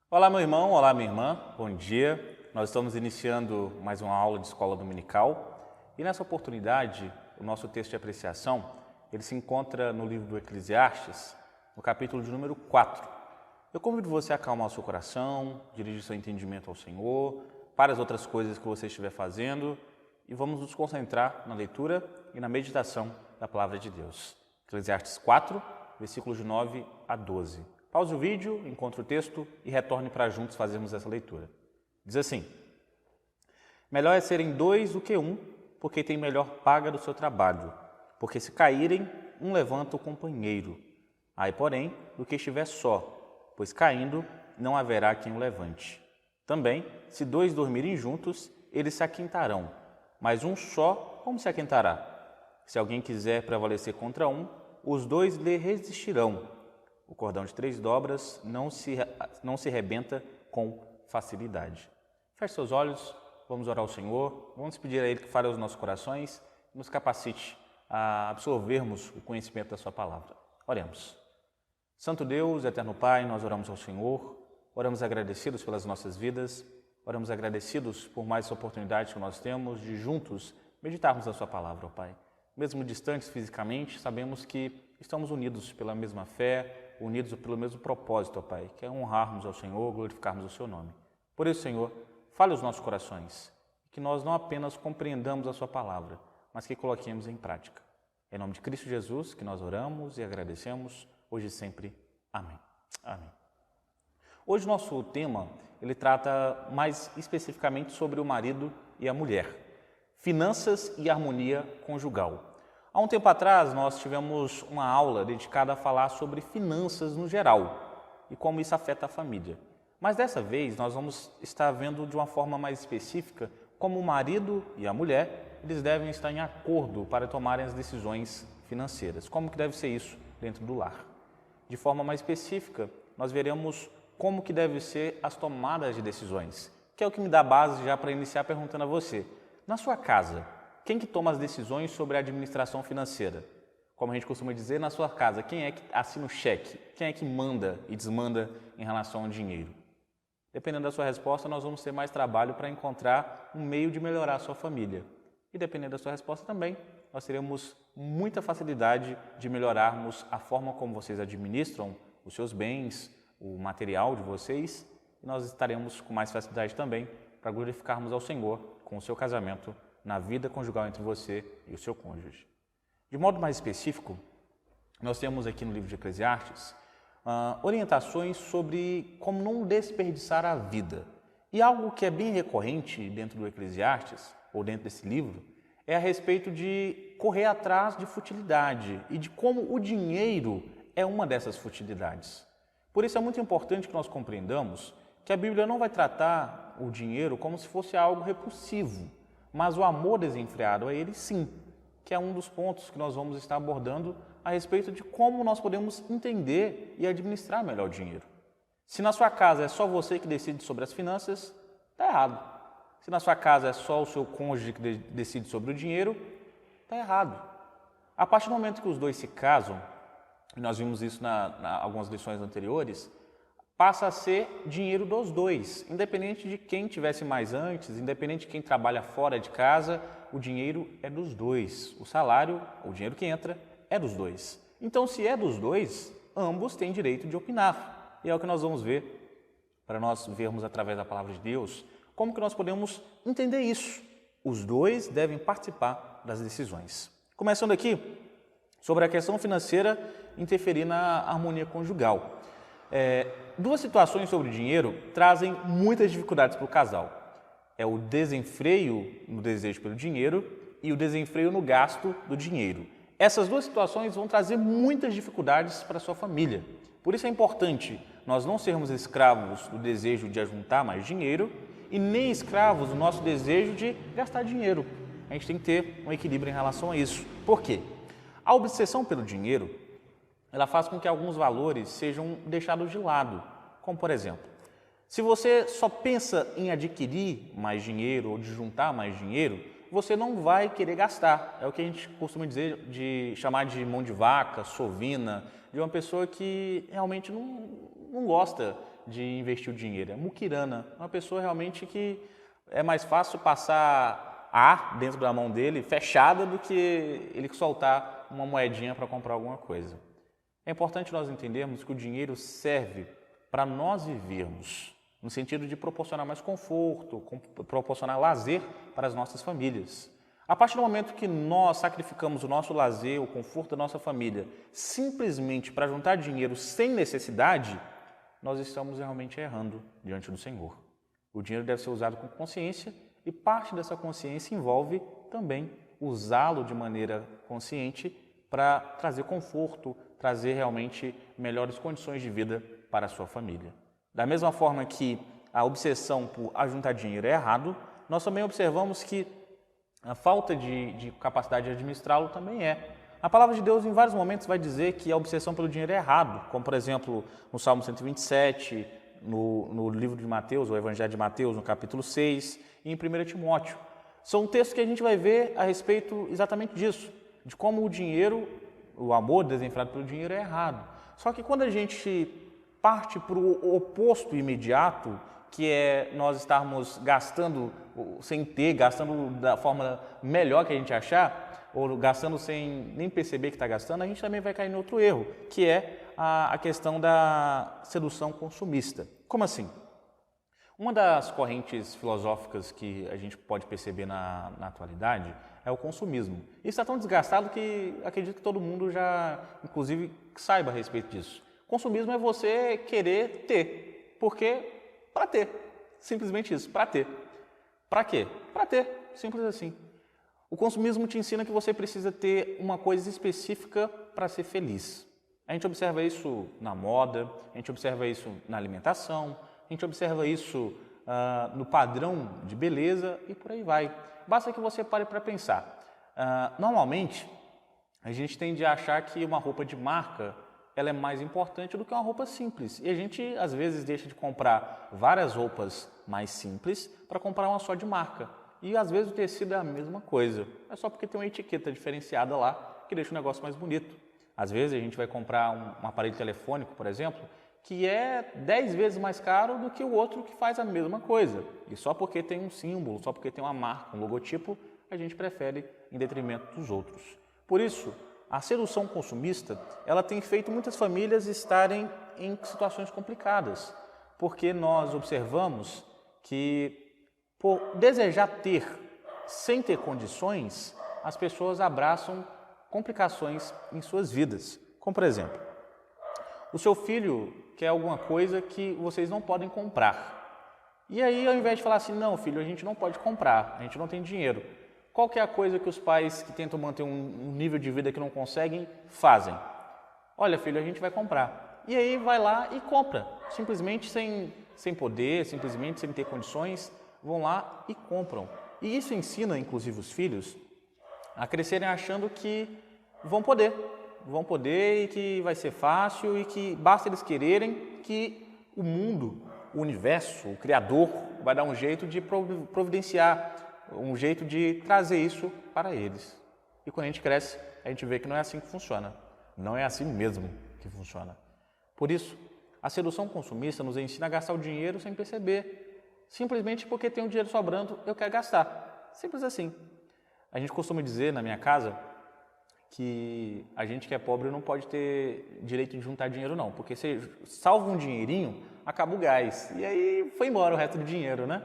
Olá, meu irmão, olá, minha irmã, bom dia. Nós estamos iniciando mais uma aula de escola dominical e nessa oportunidade, o nosso texto de apreciação, ele se encontra no livro do Eclesiastes, no capítulo de número 4. Eu convido você a acalmar o seu coração, dirigir seu entendimento ao Senhor, para as outras coisas que você estiver fazendo e vamos nos concentrar na leitura e na meditação da Palavra de Deus. Eclesiastes 4, versículos de 9 a 12. Pause o vídeo, encontre o texto e retorne para juntos fazermos essa leitura. Diz assim: melhor é serem dois do que um, porque tem melhor paga do seu trabalho. Porque se caírem, um levanta o companheiro. Ai, porém, do que estiver só, pois caindo, não haverá quem o levante. Também, se dois dormirem juntos, eles se aquentarão. Mas um só, como se aquentará? Se alguém quiser prevalecer contra um, os dois lhe resistirão. O cordão de 3 dobras não se rebenta com facilidade. Feche seus olhos, vamos orar ao Senhor, vamos pedir a Ele que fale aos nossos corações e nos capacite a absorvermos o conhecimento da Sua Palavra. Oremos. Santo Deus, Eterno Pai, nós oramos ao Senhor, oramos agradecidos pelas nossas vidas, oramos agradecidos por mais essa oportunidade que nós temos de juntos meditarmos a Sua Palavra, ó Pai. Mesmo distantes fisicamente, sabemos que estamos unidos pela mesma fé, unidos pelo mesmo propósito, ó Pai, que é honrarmos ao Senhor, glorificarmos o Seu nome. Por isso, Senhor, fale os nossos corações, que nós não apenas compreendamos a Sua palavra, mas que coloquemos em prática. Em nome de Cristo Jesus, que nós oramos e agradecemos, hoje e sempre. Amém. Amém. Hoje o nosso tema, ele trata mais especificamente sobre o marido e a mulher, finanças e harmonia conjugal. Há um tempo atrás, nós tivemos uma aula dedicada a falar sobre finanças no geral e como isso afeta a família. Mas dessa vez, nós vamos estar vendo de uma forma mais específica como o marido e a mulher, eles devem estar em acordo para tomarem as decisões financeiras. Como que deve ser isso dentro do lar? De forma mais específica, nós veremos como que deve ser as tomadas de decisões, que é o que me dá base já para iniciar perguntando a você. Na sua casa, quem que toma as decisões sobre a administração financeira? Como a gente costuma dizer, na sua casa, quem é que assina o cheque? Quem é que manda e desmanda em relação ao dinheiro? Dependendo da sua resposta, nós vamos ter mais trabalho para encontrar um meio de melhorar a sua família. E dependendo da sua resposta também, nós teremos muita facilidade de melhorarmos a forma como vocês administram os seus bens, o material de vocês, e nós estaremos com mais facilidade também para glorificarmos ao Senhor com o seu casamento, na vida conjugal entre você e o seu cônjuge. De modo mais específico, nós temos aqui no livro de Eclesiastes orientações sobre como não desperdiçar a vida. E algo que é bem recorrente dentro do Eclesiastes, ou dentro desse livro, é a respeito de correr atrás de futilidade e de como o dinheiro é uma dessas futilidades. Por isso é muito importante que nós compreendamos que a Bíblia não vai tratar o dinheiro como se fosse algo repulsivo, mas o amor desenfreado a ele, sim, que é um dos pontos que nós vamos estar abordando a respeito de como nós podemos entender e administrar melhor o dinheiro. Se na sua casa é só você que decide sobre as finanças, está errado. Se na sua casa é só o seu cônjuge que decide sobre o dinheiro, está errado. A partir do momento que os dois se casam, e nós vimos isso algumas lições anteriores, passa a ser dinheiro dos dois, independente de quem tivesse mais antes, independente de quem trabalha fora de casa, o dinheiro é dos dois. O salário, o dinheiro que entra, é dos dois. Então, se é dos dois, ambos têm direito de opinar. E é o que nós vamos ver, para nós vermos através da palavra de Deus, como que nós podemos entender isso. Os dois devem participar das decisões. Começando aqui, sobre a questão financeira interferir na harmonia conjugal. Duas situações sobre o dinheiro trazem muitas dificuldades para o casal. É o desenfreio no desejo pelo dinheiro e o desenfreio no gasto do dinheiro. Essas duas situações vão trazer muitas dificuldades para a sua família. Por isso é importante nós não sermos escravos do desejo de ajuntar mais dinheiro e nem escravos do nosso desejo de gastar dinheiro. A gente tem que ter um equilíbrio em relação a isso. Por quê? A obsessão pelo dinheiro, ela faz com que alguns valores sejam deixados de lado, como por exemplo, se você só pensa em adquirir mais dinheiro ou de juntar mais dinheiro, você não vai querer gastar. É o que a gente costuma chamar de mão de vaca, sovina, de uma pessoa que realmente não não gosta de investir o dinheiro, é muquirana, uma pessoa realmente que é mais fácil passar ar dentro da mão dele, fechada, do que ele soltar uma moedinha para comprar alguma coisa. É importante nós entendermos que o dinheiro serve para nós vivermos, no sentido de proporcionar mais conforto, proporcionar lazer para as nossas famílias. A partir do momento que nós sacrificamos o nosso lazer, o conforto da nossa família, simplesmente para juntar dinheiro sem necessidade, nós estamos realmente errando diante do Senhor. O dinheiro deve ser usado com consciência e parte dessa consciência envolve também usá-lo de maneira consciente para trazer conforto, trazer realmente melhores condições de vida para a sua família. Da mesma forma que a obsessão por ajuntar dinheiro é errado, nós também observamos que a falta de capacidade de administrá-lo também é. A palavra de Deus em vários momentos vai dizer que a obsessão pelo dinheiro é errado, como por exemplo no Salmo 127, no livro de Mateus, o Evangelho de Mateus, no capítulo 6, e em 1 Timóteo. São textos que a gente vai ver a respeito exatamente disso, de como o dinheiro, o amor desenfreado pelo dinheiro é errado. Só que quando a gente parte para o oposto imediato, que é nós estarmos gastando sem ter, gastando da forma melhor que a gente achar, ou gastando sem nem perceber que está gastando, a gente também vai cair em outro erro, que é a questão da sedução consumista. Como assim? Uma das correntes filosóficas que a gente pode perceber na atualidade é o consumismo. Isso está tão desgastado que acredito que todo mundo já, inclusive, saiba a respeito disso. Consumismo é você querer ter, porque para ter, simplesmente isso, para ter. Para quê? Para ter, simples assim. O consumismo te ensina que você precisa ter uma coisa específica para ser feliz. A gente observa isso na moda, a gente observa isso na alimentação, a gente observa isso no padrão de beleza e por aí vai. Basta que você pare para pensar. Normalmente, a gente tende a achar que uma roupa de marca ela é mais importante do que uma roupa simples. E a gente, às vezes, deixa de comprar várias roupas mais simples para comprar uma só de marca. E, às vezes, o tecido é a mesma coisa. É só porque tem uma etiqueta diferenciada lá que deixa o negócio mais bonito. Às vezes, a gente vai comprar um aparelho telefônico, por exemplo, que é 10 vezes mais caro do que o outro que faz a mesma coisa. E só porque tem um símbolo, só porque tem uma marca, um logotipo, a gente prefere em detrimento dos outros. Por isso, a sedução consumista, ela tem feito muitas famílias estarem em situações complicadas, porque nós observamos que, por desejar ter sem ter condições, as pessoas abraçam complicações em suas vidas. Como, por exemplo, o seu filho quer alguma coisa que vocês não podem comprar. E aí, ao invés de falar assim, não, filho, a gente não pode comprar, a gente não tem dinheiro. Qual que é a coisa que os pais que tentam manter um nível de vida que não conseguem, fazem? Olha, filho, a gente vai comprar. E aí vai lá e compra, simplesmente sem poder, simplesmente sem ter condições, vão lá e compram. E isso ensina, inclusive, os filhos a crescerem achando que vão poder e que vai ser fácil e que basta eles quererem que o mundo, o universo, o Criador vai dar um jeito de providenciar, um jeito de trazer isso para eles. E quando a gente cresce, a gente vê que não é assim que funciona. Não é assim mesmo que funciona. Por isso, a sedução consumista nos ensina a gastar o dinheiro sem perceber. Simplesmente porque tem um dinheiro sobrando, eu quero gastar. Simples assim. A gente costuma dizer na minha casa que a gente que é pobre não pode ter direito de juntar dinheiro não. Porque você salva um dinheirinho, acaba o gás. E aí foi embora o resto do dinheiro, né?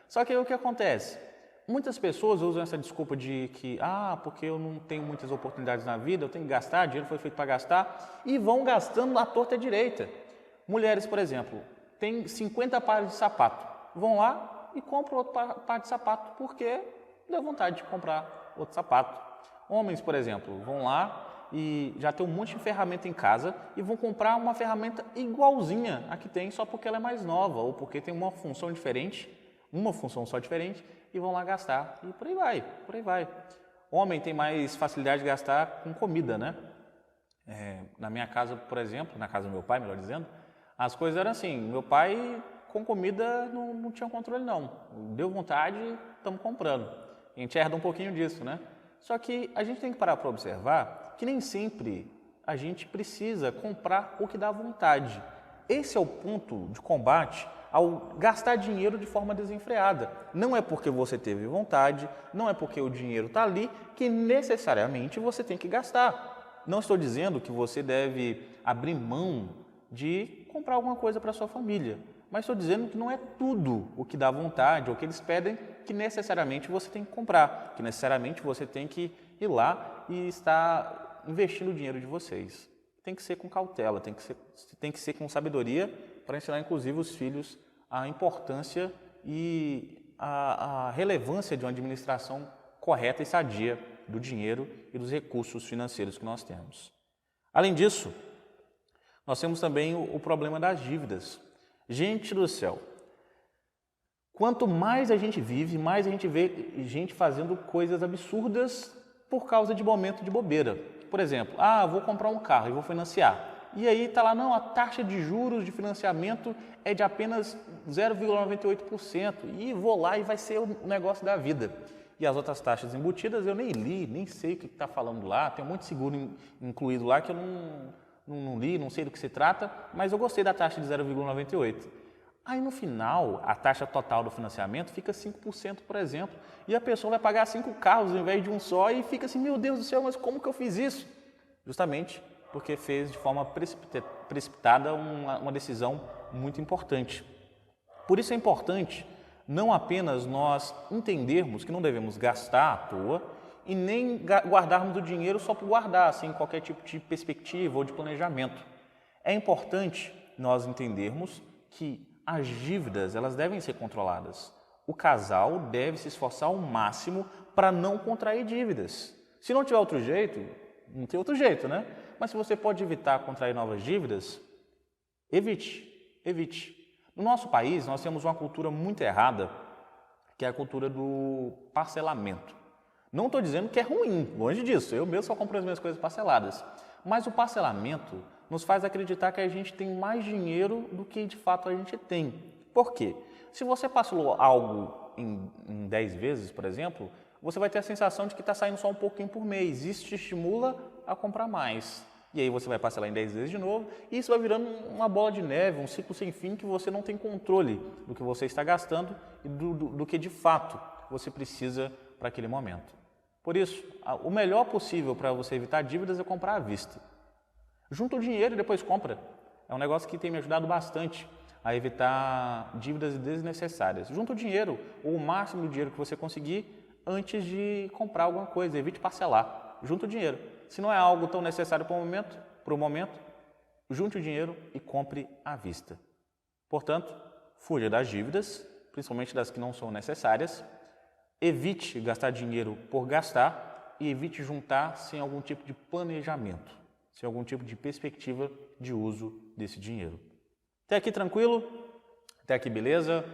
Só que aí o que acontece? Muitas pessoas usam essa desculpa de que, porque eu não tenho muitas oportunidades na vida, eu tenho que gastar, dinheiro foi feito para gastar, e vão gastando à torta e à direita. Mulheres, por exemplo, têm 50 pares de sapato, vão lá e compram outro par de sapato, porque deu vontade de comprar outro sapato. Homens, por exemplo, vão lá e já tem um monte de ferramenta em casa e vão comprar uma ferramenta igualzinha a que tem, só porque ela é mais nova, ou porque tem uma função diferente, uma função só diferente, e vão lá gastar. E por aí vai. Homem tem mais facilidade de gastar com comida, né? Na minha casa, por exemplo, na casa do meu pai, melhor dizendo, as coisas eram assim, meu pai com comida não tinha controle não. Deu vontade, estamos comprando. A gente herda um pouquinho disso, né? Só que a gente tem que parar para observar que nem sempre a gente precisa comprar o que dá vontade. Esse é o ponto de combate ao gastar dinheiro de forma desenfreada. Não é porque você teve vontade, não é porque o dinheiro está ali que necessariamente você tem que gastar. Não estou dizendo que você deve abrir mão de comprar alguma coisa para sua família, mas estou dizendo que não é tudo o que dá vontade ou que eles pedem que necessariamente você tem que comprar, que necessariamente você tem que ir lá e estar investindo o dinheiro de vocês. Tem que ser com cautela, tem que ser com sabedoria para ensinar inclusive os filhos a importância e a relevância de uma administração correta e sadia do dinheiro e dos recursos financeiros que nós temos. Além disso, nós temos também o problema das dívidas. Gente do céu, quanto mais a gente vive, mais a gente vê gente fazendo coisas absurdas por causa de momento de bobeira. Por exemplo, vou comprar um carro e vou financiar. E aí está lá, não, a taxa de juros de financiamento é de apenas 0,98% e vou lá e vai ser o negócio da vida. E as outras taxas embutidas eu nem li, nem sei o que está falando lá, tem um monte de seguro incluído lá que eu não li, não sei do que se trata, mas eu gostei da taxa de 0,98%. Aí no final, a taxa total do financiamento fica 5%, por exemplo, e a pessoa vai pagar 5 carros ao invés de um só e fica assim, meu Deus do céu, mas como que eu fiz isso? Justamente porque fez de forma precipitada uma decisão muito importante. Por isso é importante não apenas nós entendermos que não devemos gastar à toa e nem guardarmos o dinheiro só por guardar, sem qualquer tipo de perspectiva ou de planejamento. É importante nós entendermos que as dívidas elas devem ser controladas. O casal deve se esforçar ao máximo para não contrair dívidas. Se não tiver outro jeito, não tem outro jeito, né? Mas se você pode evitar contrair novas dívidas, evite. No nosso país, nós temos uma cultura muito errada, que é a cultura do parcelamento. Não estou dizendo que é ruim, longe disso, eu mesmo só compro as minhas coisas parceladas. Mas o parcelamento nos faz acreditar que a gente tem mais dinheiro do que de fato a gente tem. Por quê? Se você parcelou algo em 10 vezes, por exemplo, você vai ter a sensação de que está saindo só um pouquinho por mês. Isso te estimula a comprar mais. E aí você vai parcelar em 10 vezes de novo e isso vai virando uma bola de neve, um ciclo sem fim que você não tem controle do que você está gastando e do que de fato você precisa para aquele momento. Por isso, o melhor possível para você evitar dívidas é comprar à vista. Junta o dinheiro e depois compra. É um negócio que tem me ajudado bastante a evitar dívidas desnecessárias. Junta o dinheiro, ou o máximo de dinheiro que você conseguir, antes de comprar alguma coisa. Evite parcelar. Junta o dinheiro. Se não é algo tão necessário para o momento, junte o dinheiro e compre à vista. Portanto, fuja das dívidas, principalmente das que não são necessárias. Evite gastar dinheiro por gastar e evite juntar sem algum tipo de planejamento, sem algum tipo de perspectiva de uso desse dinheiro. Até aqui tranquilo? Até aqui beleza?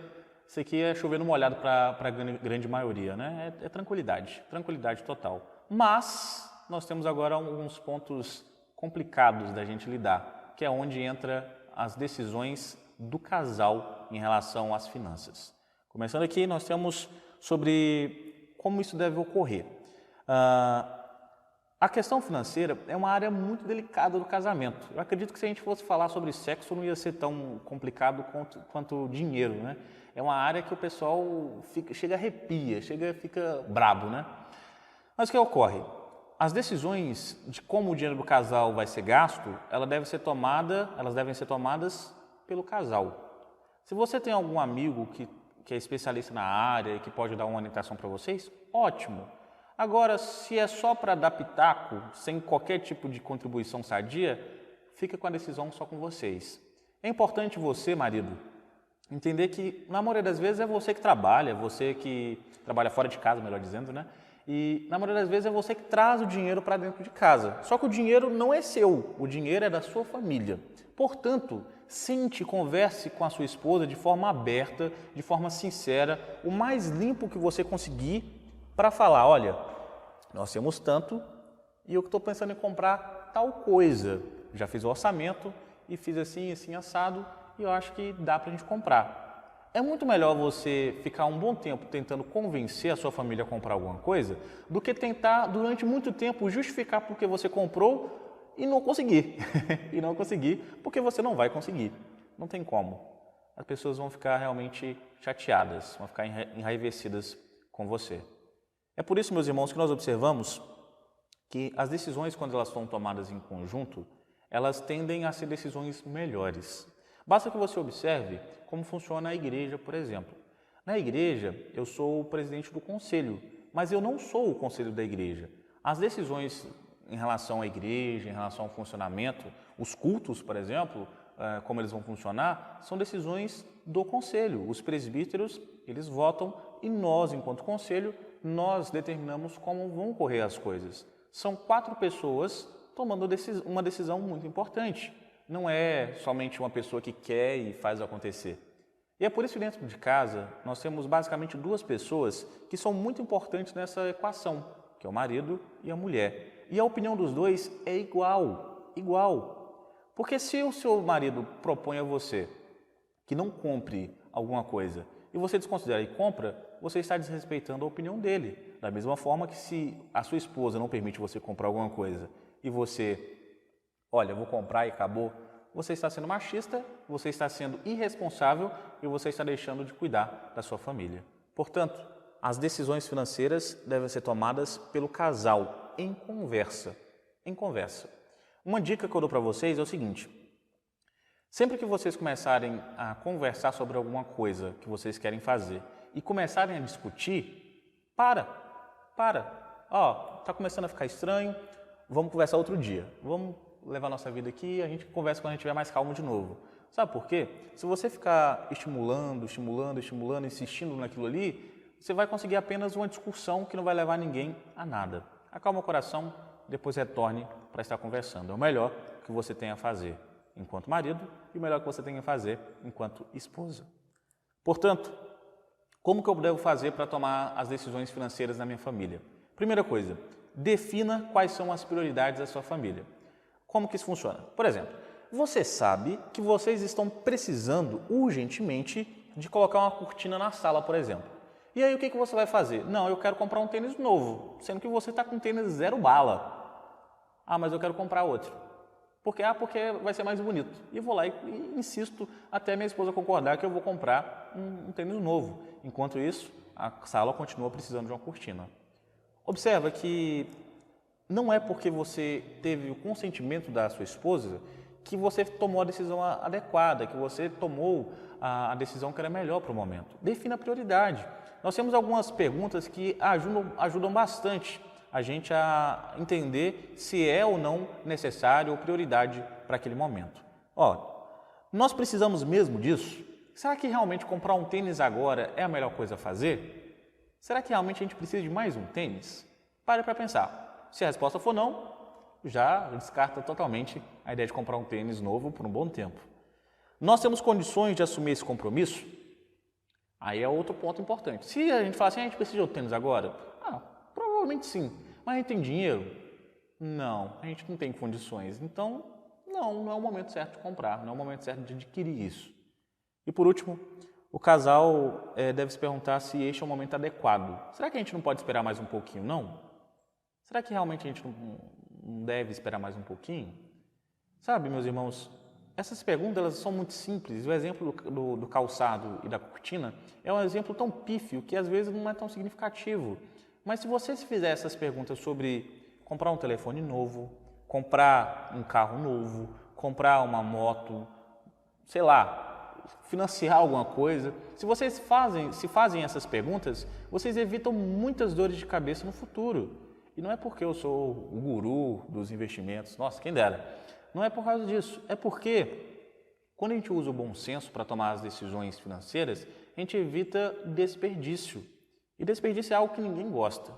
Isso aqui é chover no molhado para a grande maioria, né? É tranquilidade total. Mas nós temos agora alguns pontos complicados da gente lidar, que é onde entra as decisões do casal em relação às finanças. Começando aqui, nós temos sobre como isso deve ocorrer. A questão financeira é uma área muito delicada do casamento. Eu acredito que se a gente fosse falar sobre sexo não ia ser tão complicado quanto dinheiro, né? É uma área que o pessoal chega a arrepia, fica brabo, né? Mas o que ocorre? As decisões de como o dinheiro do casal vai ser gasto, elas devem ser tomadas pelo casal. Se você tem algum amigo que é especialista na área e que pode dar uma orientação para vocês, ótimo. Agora, se é só para dar pitaco, sem qualquer tipo de contribuição sadia, fica com a decisão só com vocês. É importante você, marido, entender que, na maioria das vezes, é você que trabalha fora de casa, melhor dizendo, né? E, na maioria das vezes, é você que traz o dinheiro para dentro de casa. Só que o dinheiro não é seu, o dinheiro é da sua família. Portanto, sente e converse com a sua esposa de forma aberta, de forma sincera, o mais limpo que você conseguir, para falar, olha, nós temos tanto e eu estou pensando em comprar tal coisa. Já fiz o orçamento e fiz assim, assado e eu acho que dá para a gente comprar. É muito melhor você ficar um bom tempo tentando convencer a sua família a comprar alguma coisa do que tentar durante muito tempo justificar porque você comprou e não conseguir. E não conseguir porque você não vai conseguir. não tem como. As pessoas vão ficar realmente chateadas, vão ficar enraivecidas com você. É por isso, meus irmãos, que nós observamos que as decisões, quando elas são tomadas em conjunto, elas tendem a ser decisões melhores. Basta que você observe como funciona a igreja, por exemplo. Na igreja, eu sou o presidente do conselho, mas eu não sou o conselho da igreja. As decisões em relação à igreja, em relação ao funcionamento, os cultos, por exemplo, como eles vão funcionar, são decisões do conselho. Os presbíteros, eles votam e nós, enquanto conselho, nós determinamos como vão correr as coisas. São 4 pessoas tomando uma decisão muito importante. Não é somente uma pessoa que quer e faz acontecer. E é por isso que dentro de casa nós temos basicamente 2 pessoas que são muito importantes nessa equação, que é o marido e a mulher. E a opinião dos 2 é igual. Porque se o seu marido propõe a você que não compre alguma coisa e você desconsidera e compra, você está desrespeitando a opinião dele. Da mesma forma que se a sua esposa não permite você comprar alguma coisa e você, olha, vou comprar e acabou, você está sendo machista, você está sendo irresponsável e você está deixando de cuidar da sua família. Portanto, as decisões financeiras devem ser tomadas pelo casal, em conversa. Uma dica que eu dou para vocês é o seguinte: sempre que vocês começarem a conversar sobre alguma coisa que vocês querem fazer e começarem a discutir, para. Tá começando a ficar estranho, vamos conversar outro dia. Vamos levar nossa vida aqui e a gente conversa quando a gente estiver mais calmo de novo. Sabe por quê? Se você ficar estimulando, insistindo naquilo ali, você vai conseguir apenas uma discussão que não vai levar ninguém a nada. Acalma o coração, depois retorne para estar conversando. É o melhor que você tem a fazer enquanto marido e o melhor que você tem a fazer enquanto esposa. Portanto, como que eu devo fazer para tomar as decisões financeiras na minha família? Primeira coisa, defina quais são as prioridades da sua família. Como que isso funciona? Por exemplo, você sabe que vocês estão precisando urgentemente de colocar uma cortina na sala, por exemplo. E aí o que você vai fazer? Não, eu quero comprar um tênis novo, sendo que você está com um tênis 0 bala. Mas eu quero comprar outro. Porque vai ser mais bonito. E vou lá e insisto até minha esposa concordar que eu vou comprar um tênis novo. Enquanto isso, a sala continua precisando de uma cortina. Observa que não é porque você teve o consentimento da sua esposa que você tomou a decisão adequada, que você tomou a decisão que era melhor para o momento. Defina a prioridade. Nós temos algumas perguntas que ajudam bastante a gente a entender se é ou não necessário ou prioridade para aquele momento. Nós precisamos mesmo disso? Será que realmente comprar um tênis agora é a melhor coisa a fazer? Será que realmente a gente precisa de mais um tênis? Pare para pensar. Se a resposta for não, já descarta totalmente a ideia de comprar um tênis novo por um bom tempo. Nós temos condições de assumir esse compromisso? Aí é outro ponto importante. Se a gente falar assim, a gente precisa de outro tênis agora? Provavelmente sim. Mas a gente tem dinheiro? Não, a gente não tem condições. Então, não é o momento certo de comprar, não é o momento certo de adquirir isso. E por último, o casal deve se perguntar se este é o momento adequado. Será que a gente não pode esperar mais um pouquinho, não? Será que realmente a gente não deve esperar mais um pouquinho? Sabe, meus irmãos, essas perguntas elas são muito simples. O exemplo do calçado e da cortina é um exemplo tão pífio que às vezes não é tão significativo. Mas se você se fizer essas perguntas sobre comprar um telefone novo, comprar um carro novo, comprar uma moto, sei lá, financiar alguma coisa, se vocês fazem essas perguntas, vocês evitam muitas dores de cabeça no futuro. E não é porque eu sou o guru dos investimentos, nossa, quem dera. Não é por causa disso, é porque quando a gente usa o bom senso para tomar as decisões financeiras, a gente evita desperdício. E desperdício é algo que ninguém gosta.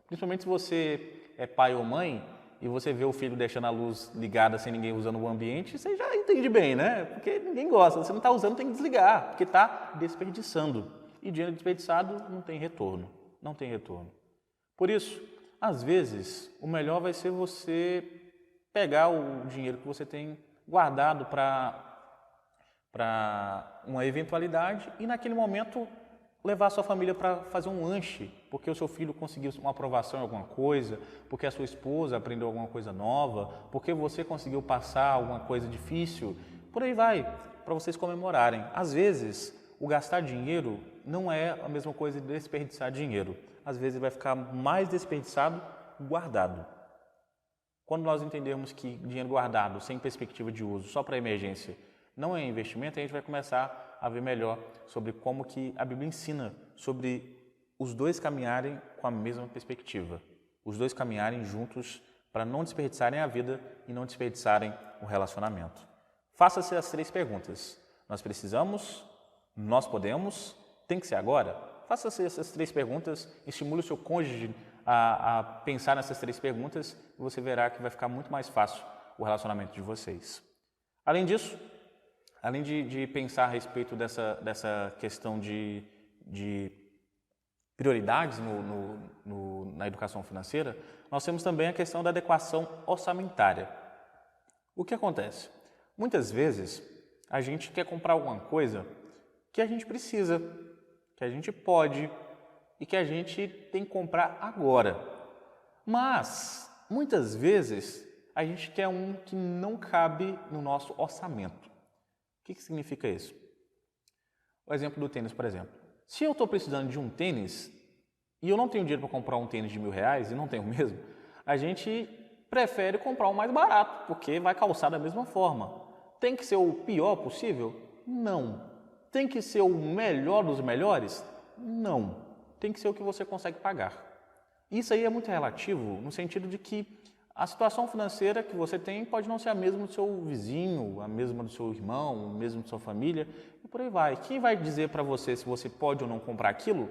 Principalmente se você é pai ou mãe e você vê o filho deixando a luz ligada sem ninguém usando o ambiente, você já entende bem, né? Porque ninguém gosta. Você não está usando, tem que desligar, porque está desperdiçando. E dinheiro desperdiçado não tem retorno. Por isso, às vezes, o melhor vai ser você pegar o dinheiro que você tem guardado para uma eventualidade e naquele momento levar a sua família para fazer um lanche, porque o seu filho conseguiu uma aprovação em alguma coisa, porque a sua esposa aprendeu alguma coisa nova, porque você conseguiu passar alguma coisa difícil. por aí vai, para vocês comemorarem. Às vezes, o gastar dinheiro não é a mesma coisa de desperdiçar dinheiro. Às vezes, ele vai ficar mais desperdiçado guardado. Quando nós entendermos que dinheiro guardado, sem perspectiva de uso, só para emergência, não é investimento, a gente vai começar a ver melhor sobre como que a Bíblia ensina sobre os dois caminharem com a mesma perspectiva. Os dois caminharem juntos para não desperdiçarem a vida e não desperdiçarem o relacionamento. Faça-se as 3 perguntas. Nós precisamos? Nós podemos? Tem que ser agora? Faça-se essas 3 perguntas, estimule o seu cônjuge a pensar nessas 3 perguntas e você verá que vai ficar muito mais fácil o relacionamento de vocês. Além disso, além de pensar a respeito dessa questão de prioridades na educação financeira, nós temos também a questão da adequação orçamentária. O que acontece? Muitas vezes a gente quer comprar alguma coisa que a gente precisa, que a gente pode e que a gente tem que comprar agora. Mas, muitas vezes, a gente quer um que não cabe no nosso orçamento. O que significa isso? O exemplo do tênis, por exemplo. Se eu estou precisando de um tênis e eu não tenho dinheiro para comprar um tênis de R$1.000 e não tenho mesmo, a gente prefere comprar um mais barato, porque vai calçar da mesma forma. Tem que ser o pior possível? Não. Tem que ser o melhor dos melhores? Não. Tem que ser o que você consegue pagar. Isso aí é muito relativo, no sentido de que a situação financeira que você tem pode não ser a mesma do seu vizinho, a mesma do seu irmão, a mesma da sua família, e por aí vai. Quem vai dizer para você se você pode ou não comprar aquilo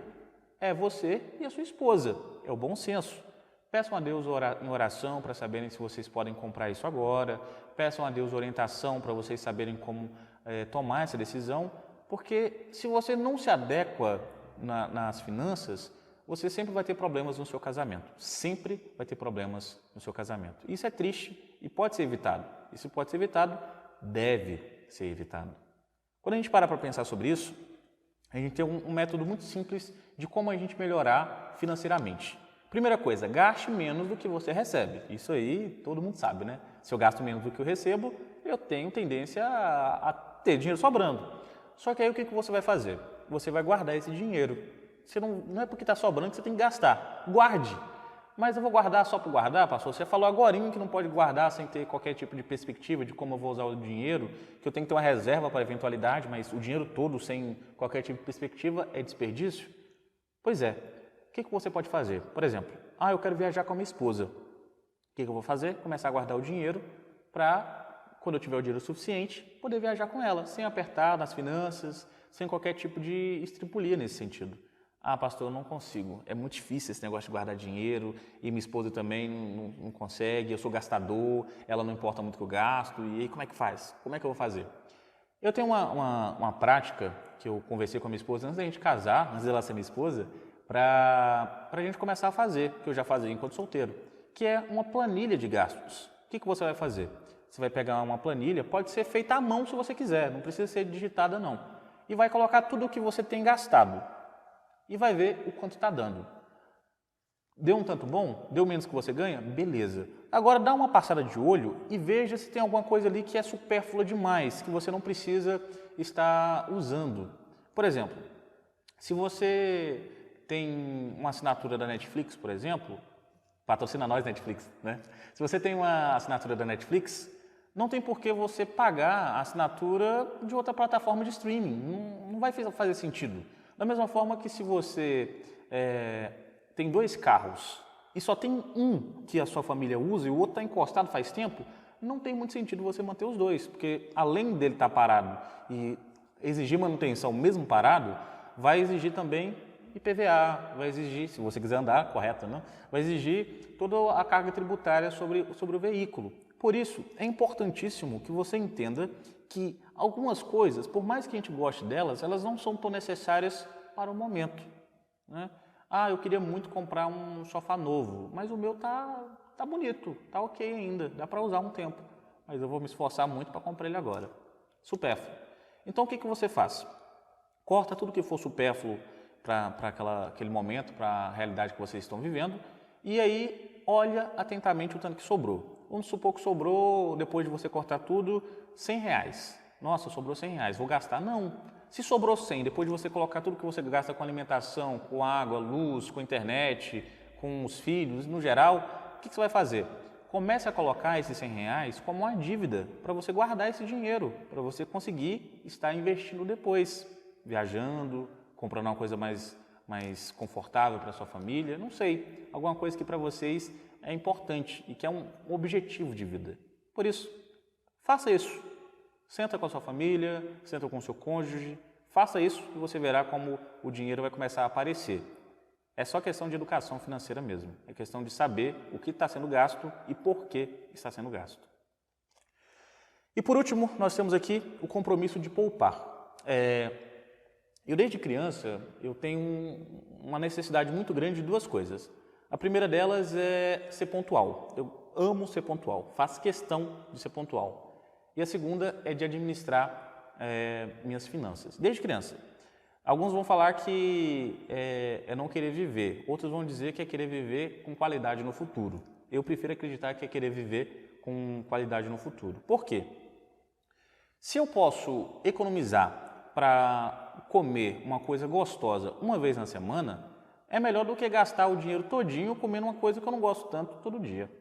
é você e a sua esposa. É o bom senso. Peçam a Deus em oração para saberem se vocês podem comprar isso agora. Peçam a Deus orientação para vocês saberem como tomar essa decisão, porque se você não se adequa nas finanças, você sempre vai ter problemas no seu casamento. Sempre vai ter problemas no seu casamento. Isso é triste e pode ser evitado. Isso pode ser evitado, deve ser evitado. Quando a gente para pensar sobre isso, a gente tem um método muito simples de como a gente melhorar financeiramente. Primeira coisa, gaste menos do que você recebe. Isso aí todo mundo sabe, né? Se eu gasto menos do que eu recebo, eu tenho tendência a ter dinheiro sobrando. Só que aí o que você vai fazer? Você vai guardar esse dinheiro. Você não é porque está sobrando que você tem que gastar. Guarde. Mas eu vou guardar só por guardar, pastor? Você falou agorinha que não pode guardar sem ter qualquer tipo de perspectiva de como eu vou usar o dinheiro, que eu tenho que ter uma reserva para eventualidade, mas o dinheiro todo sem qualquer tipo de perspectiva é desperdício? Pois é. O que você pode fazer? Por exemplo, eu quero viajar com a minha esposa. O que eu vou fazer? Começar a guardar o dinheiro para, quando eu tiver o dinheiro suficiente, poder viajar com ela, sem apertar nas finanças, sem qualquer tipo de estripulia nesse sentido. Pastor, eu não consigo. É muito difícil esse negócio de guardar dinheiro e minha esposa também não consegue, eu sou gastador, ela não importa muito o que eu gasto, e aí como é que faz? Como é que eu vou fazer? Eu tenho uma prática que eu conversei com a minha esposa antes da gente casar, antes dela ser minha esposa, para a gente começar a fazer, que eu já fazia enquanto solteiro, que é uma planilha de gastos. O que você vai fazer? Você vai pegar uma planilha, pode ser feita à mão se você quiser, não precisa ser digitada não, e vai colocar tudo o que você tem gastado e vai ver o quanto está dando. Deu um tanto bom? Deu menos que você ganha? Beleza. Agora dá uma passada de olho e veja se tem alguma coisa ali que é supérflua demais, que você não precisa estar usando. Por exemplo, se você tem uma assinatura da Netflix, por exemplo, patrocina nós Netflix, né? Se você tem uma assinatura da Netflix, não tem por que você pagar a assinatura de outra plataforma de streaming. Não vai fazer sentido. Da mesma forma que se você tem 2 carros e só tem um que a sua família usa e o outro está encostado faz tempo, não tem muito sentido você manter os 2, porque além dele estar parado e exigir manutenção mesmo parado, vai exigir também IPVA, vai exigir, se você quiser andar, correto, não? Vai exigir toda a carga tributária sobre o veículo. Por isso, é importantíssimo que você entenda que algumas coisas, por mais que a gente goste delas, elas não são tão necessárias para o momento, né? Eu queria muito comprar um sofá novo, mas o meu tá bonito, tá ok ainda, dá para usar um tempo, mas eu vou me esforçar muito para comprar ele agora. Supérfluo. Então, o que você faz? Corta tudo que for supérfluo para aquele momento, para a realidade que vocês estão vivendo, e aí olha atentamente o tanto que sobrou. Vamos supor que sobrou, depois de você cortar tudo, R$100. Nossa, sobrou R$100, vou gastar. Não. Se sobrou 100, depois de você colocar tudo que você gasta com alimentação, com água, luz, com internet, com os filhos, no geral, o que você vai fazer? Comece a colocar esses R$100 como uma dívida para você guardar esse dinheiro, para você conseguir estar investindo depois, viajando, comprando uma coisa mais confortável para sua família, não sei, alguma coisa que para vocês é importante e que é um objetivo de vida. Por isso, faça isso. Senta com a sua família, senta com o seu cônjuge, faça isso e você verá como o dinheiro vai começar a aparecer. É só questão de educação financeira mesmo, é questão de saber o que está sendo gasto e por que está sendo gasto. E por último, nós temos aqui o compromisso de poupar. Eu desde criança, eu tenho uma necessidade muito grande de duas coisas. A primeira delas é ser pontual. Eu amo ser pontual, faço questão de ser pontual. E a segunda é de administrar minhas finanças. Desde criança. Alguns vão falar que é não querer viver, outros vão dizer que é querer viver com qualidade no futuro. Eu prefiro acreditar que é querer viver com qualidade no futuro. Por quê? Se eu posso economizar para comer uma coisa gostosa uma vez na semana, é melhor do que gastar o dinheiro todinho comendo uma coisa que eu não gosto tanto todo dia.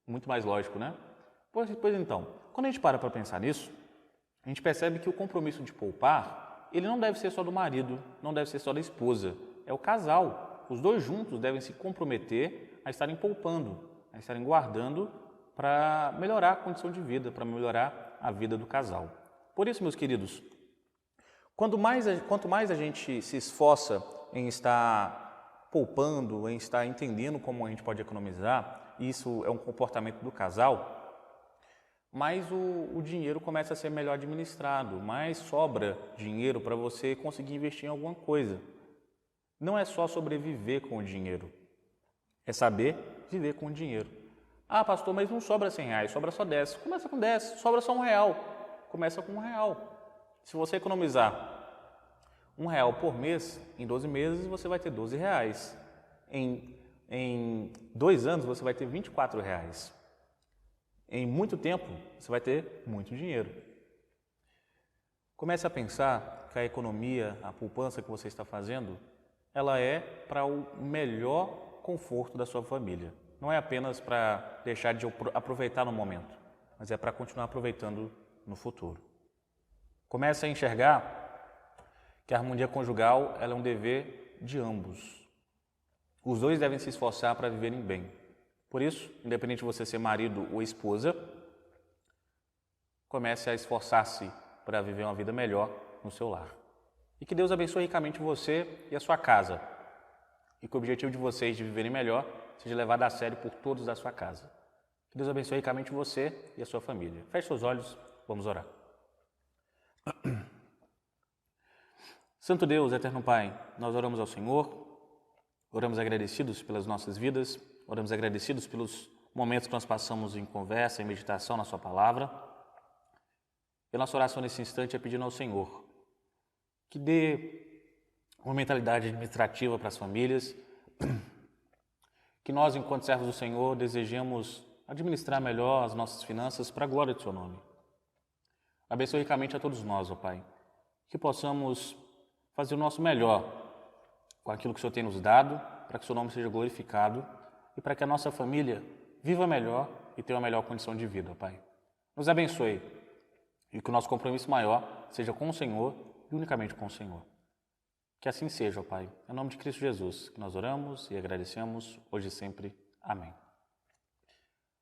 Muito mais lógico, né? Pois então, quando a gente para pensar nisso, a gente percebe que o compromisso de poupar, ele não deve ser só do marido, não deve ser só da esposa, é o casal. Os dois juntos devem se comprometer a estarem poupando, a estarem guardando para melhorar a condição de vida, para melhorar a vida do casal. Por isso, meus queridos, quanto mais a gente se esforça em estar poupando, em estar entendendo como a gente pode economizar, isso é um comportamento do casal, mais o dinheiro começa a ser melhor administrado, mais sobra dinheiro para você conseguir investir em alguma coisa. Não é só sobreviver com o dinheiro, é saber viver com o dinheiro. Ah, pastor, mas não sobra R$100, sobra só 10. Começa com 10, sobra só R$1. Começa com R$1. Se você economizar R$1 por mês, em 12 meses você vai ter R$12. Em 2 anos você vai ter R$24. Em muito tempo, você vai ter muito dinheiro. Comece a pensar que a economia, a poupança que você está fazendo, ela é para o melhor conforto da sua família. Não é apenas para deixar de aproveitar no momento, mas é para continuar aproveitando no futuro. Comece a enxergar que a harmonia conjugal ela é um dever de ambos. Os dois devem se esforçar para viverem bem. Por isso, independente de você ser marido ou esposa, comece a esforçar-se para viver uma vida melhor no seu lar. E que Deus abençoe ricamente você e a sua casa. E que o objetivo de vocês de viverem melhor seja levado a sério por todos da sua casa. Que Deus abençoe ricamente você e a sua família. Feche seus olhos, vamos orar. Santo Deus, eterno Pai, nós oramos ao Senhor, oramos agradecidos pelas nossas vidas, oramos agradecidos pelos momentos que nós passamos em conversa, em meditação na sua palavra. E a nossa oração nesse instante é pedindo ao Senhor que dê uma mentalidade administrativa para as famílias, que nós, enquanto servos do Senhor, desejemos administrar melhor as nossas finanças para a glória do seu nome. Abençoe ricamente a todos nós, ó Pai, que possamos fazer o nosso melhor com aquilo que o Senhor tem nos dado, para que o seu nome seja glorificado e para que a nossa família viva melhor e tenha uma melhor condição de vida, ó Pai. Nos abençoe e que o nosso compromisso maior seja com o Senhor e unicamente com o Senhor. Que assim seja, ó Pai. Em nome de Cristo Jesus, que nós oramos e agradecemos hoje e sempre. Amém.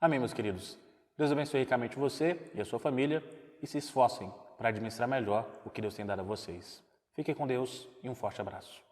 Amém, meus queridos. Deus abençoe ricamente você e a sua família e se esforcem para administrar melhor o que Deus tem dado a vocês. Fiquem com Deus e um forte abraço.